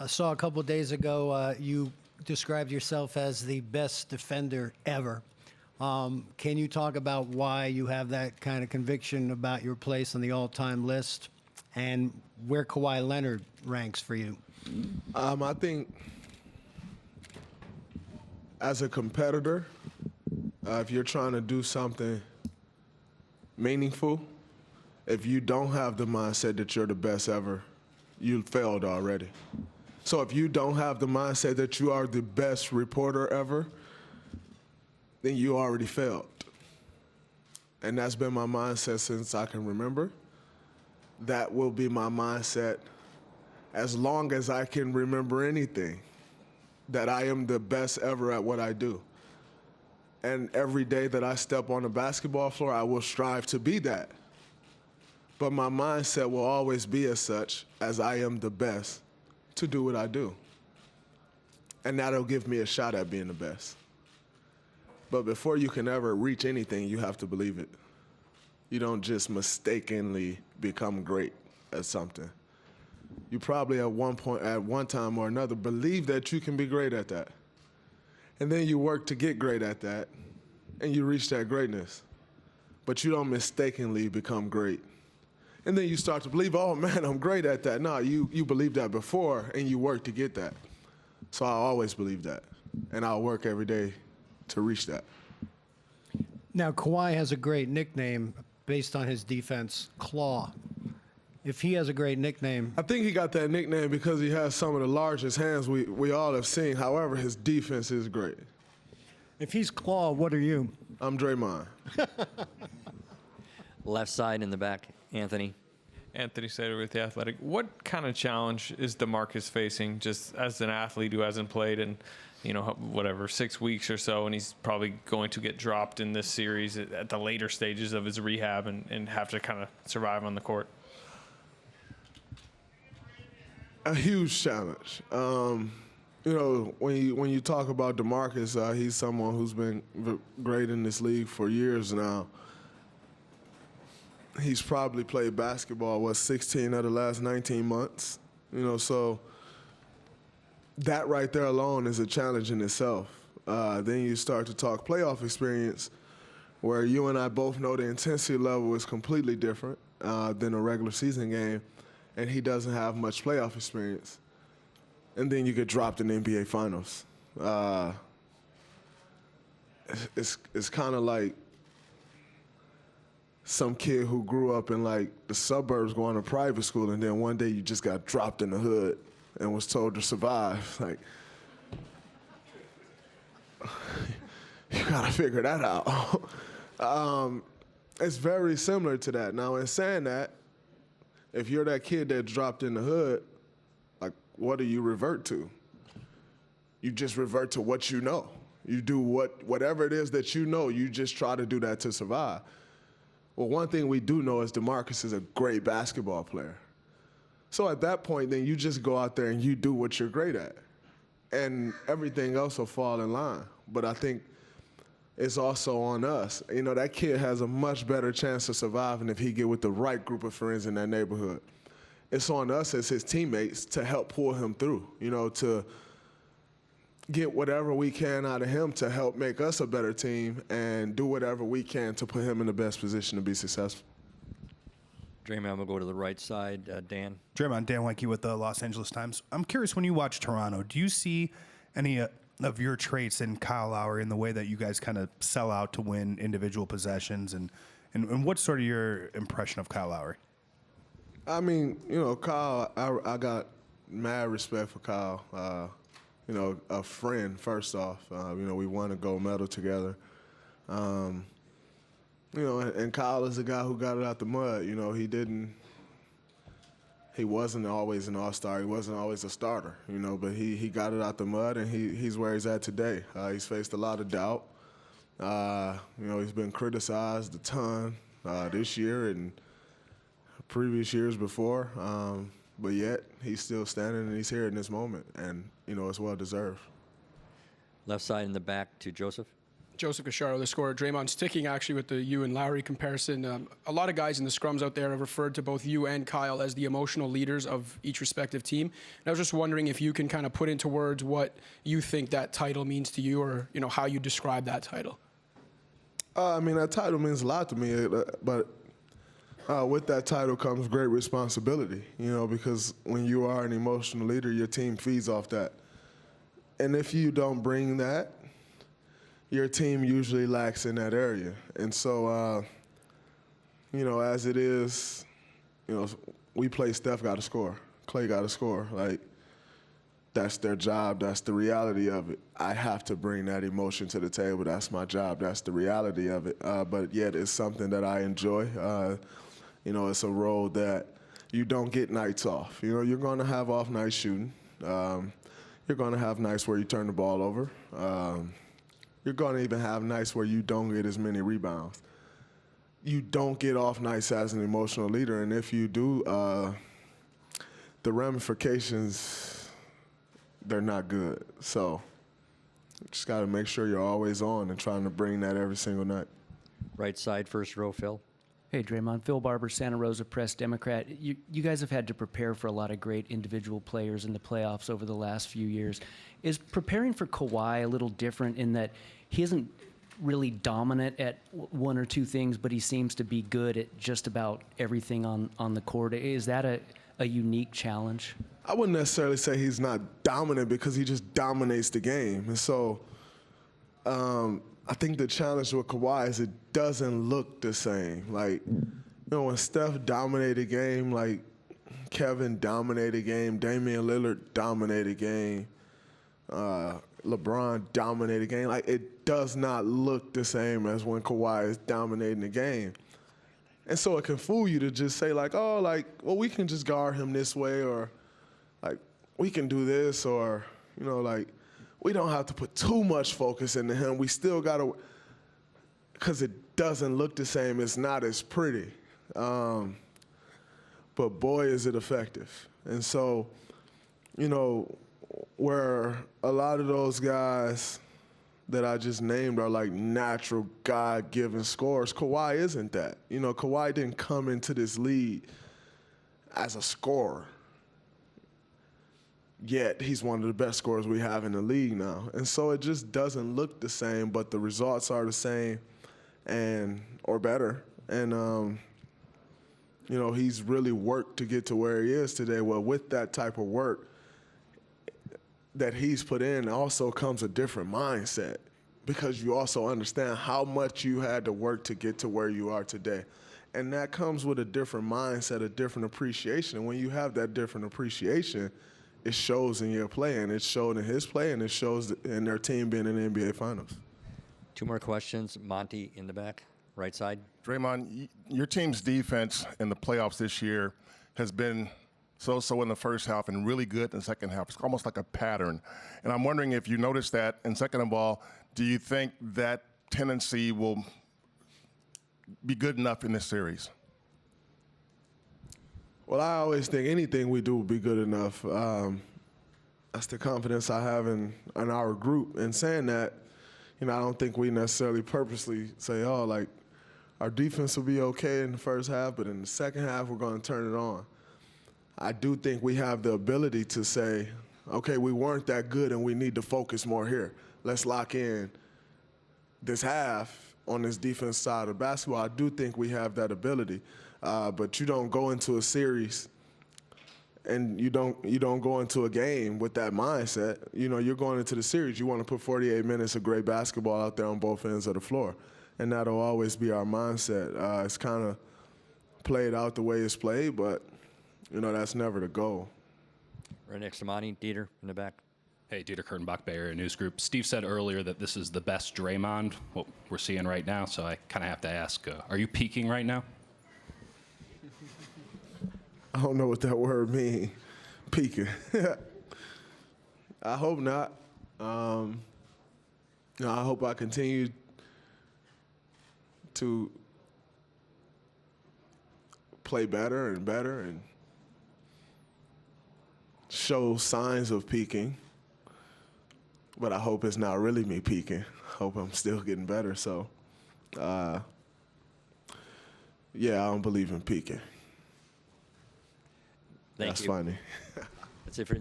I saw a couple days ago you described yourself as the best defender ever. Can you talk about why you have that kind of conviction about your place on the all-time list and where Kawhi Leonard ranks for you? I think as a competitor, if you're trying to do something meaningful, if you don't have the mindset that you're the best ever, you failed already. So if you don't have the mindset that you are the best reporter ever, then you already failed. And that's been my mindset since I can remember. That will be my mindset as long as I can remember anything, that I am the best ever at what I do. And every day that I step on the basketball floor, I will strive to be that. But my mindset will always be as such, as I am the best to do what I do. And that'll give me a shot at being the best. But before you can ever reach anything, you have to believe it. You don't just mistakenly become great at something. You probably at one point, at one time or another, believe that you can be great at that. And then you work to get great at that, and you reach that greatness. But you don't mistakenly become great. And then you start to believe, oh man, I'm great at that. No, you believed that before, and you work to get that. So I always believe that, and I'll work every day to reach that. Now, Kawhi has a great nickname based on his defense, Claw. If he has a great nickname... I think he got that nickname because he has some of the largest hands we all have seen. However, his defense is great. If he's Claw, what are you? I'm Draymond. Left side in the back, Anthony. Anthony Sater with The Athletic. What kind of challenge is DeMarcus facing just as an athlete who hasn't played in, 6 weeks or so, and he's probably going to get dropped in this series at the later stages of his rehab and have to kind of survive on the court? A huge challenge. When you talk about DeMarcus, he's someone who's been great in this league for years now. He's probably played basketball, 16 of the last 19 months. So that right there alone is a challenge in itself. Then you start to talk playoff experience, where you and I both know the intensity level is completely different than a regular season game, and he doesn't have much playoff experience. And then you get dropped in the NBA Finals. It's kind of like some kid who grew up in like the suburbs going to private school, and then one day you just got dropped in the hood and was told to survive. Like, you gotta figure that out. It's very similar to that. Now, in saying that, if you're that kid that dropped in the hood, like, what do you revert to? You just revert to what you know. You do whatever it is that you know, you just try to do that to survive. Well, one thing we do know is DeMarcus is a great basketball player. So at that point, then you just go out there and you do what you're great at. And everything else will fall in line. But I think it's also on us. That kid has a much better chance of surviving if he get with the right group of friends in that neighborhood. It's on us as his teammates to help pull him through, to get whatever we can out of him to help make us a better team and do whatever we can to put him in the best position to be successful. Draymond, I'm going to go to the right side. Dan. Draymond, Dan Weinke with the Los Angeles Times. I'm curious, when you watch Toronto, do you see any of your traits in Kyle Lowry in the way that you guys kind of sell out to win individual possessions? And what's sort of your impression of Kyle Lowry? I mean, Kyle, I got mad respect for Kyle. A friend, first off. We won a gold medal together. And Kyle is a guy who got it out the mud. He wasn't always an all-star. He wasn't always a starter, but he got it out the mud, and he's where he's at today. He's faced a lot of doubt. He's been criticized a ton this year and previous years before, but yet he's still standing and he's here in this moment, and, it's well-deserved. Left side in the back to Joseph. Joseph Cacharo, the scorer. Draymond, sticking actually with the you and Lowry comparison. A lot of guys in the scrums out there have referred to both you and Kyle as the emotional leaders of each respective team. And I was just wondering if you can kind of put into words what you think that title means to you, or how you describe that title. I mean, that title means a lot to me, but with that title comes great responsibility, because when you are an emotional leader, your team feeds off that. And if you don't bring that, your team usually lacks in that area. And so, as it is, we play Steph got to score, Clay got to score. Like, that's their job. That's the reality of it. I have to bring that emotion to the table. That's my job. That's the reality of it. But yet it's something that I enjoy. It's a role that you don't get nights off. You're going to have off nights shooting. You're going to have nights where you turn the ball over. You're going to even have nights where you don't get as many rebounds. You don't get off nights as an emotional leader, and if you do, the ramifications, they're not good. So you just got to make sure you're always on and trying to bring that every single night. Right side, first row, Phil. Hey, Draymond. Phil Barber, Santa Rosa Press Democrat. You guys have had to prepare for a lot of great individual players in the playoffs over the last few years. Is preparing for Kawhi a little different in that he isn't really dominant at one or two things, but he seems to be good at just about everything on the court? Is that a unique challenge? I wouldn't necessarily say he's not dominant because he just dominates the game. And so I think the challenge with Kawhi is it doesn't look the same. Like, when Steph dominated a game, like Kevin dominated a game, Damian Lillard dominated a game, LeBron dominated a game, like it does not look the same as when Kawhi is dominating the game. And so it can fool you to just say we can just guard him this way, or like we can do this, or, we don't have to put too much focus into him. We still got to, because it doesn't look the same. It's not as pretty. But boy, is it effective. And so, where a lot of those guys that I just named are like natural God-given scorers, Kawhi isn't that. Kawhi didn't come into this league as a scorer. Yet he's one of the best scorers we have in the league now. And so it just doesn't look the same, but the results are the same or better. And, he's really worked to get to where he is today. Well, with that type of work that he's put in also comes a different mindset, because you also understand how much you had to work to get to where you are today. And that comes with a different mindset, a different appreciation. And when you have that different appreciation, it shows in your play, and it showed in his play, and it shows in their team being in the NBA Finals. Two more questions. Monty in the back, right side. Draymond, your team's defense in the playoffs this year has been so-so in the first half and really good in the second half. It's almost like a pattern. And I'm wondering if you noticed that, and second of all, do you think that tendency will be good enough in this series? Well, I always think anything we do will be good enough. That's the confidence I have in our group. And saying that, I don't think we necessarily purposely say, our defense will be okay in the first half, but in the second half, we're going to turn it on. I do think we have the ability to say, okay, we weren't that good and we need to focus more here. Let's lock in this half on this defense side of basketball. I do think we have that ability. But you don't go into a series and you don't go into a game with that mindset. You're going into the series. You want to put 48 minutes of great basketball out there on both ends of the floor. And that'll always be our mindset. It's kind of played out the way it's played, but, that's never the goal. Right next to Monty, Dieter in the back. Hey, Dieter Kurtenbach, Bay Area News Group. Steve said earlier that this is the best Draymond, what we're seeing right now, so I kind of have to ask, are you peaking right now? I don't know what that word means, peaking. I hope not. I hope I continue to play better and show signs of peaking. But I hope it's not really me peaking. hope I'm still getting better. So, yeah, I don't believe in peaking. Thank That's you. funny. That's it for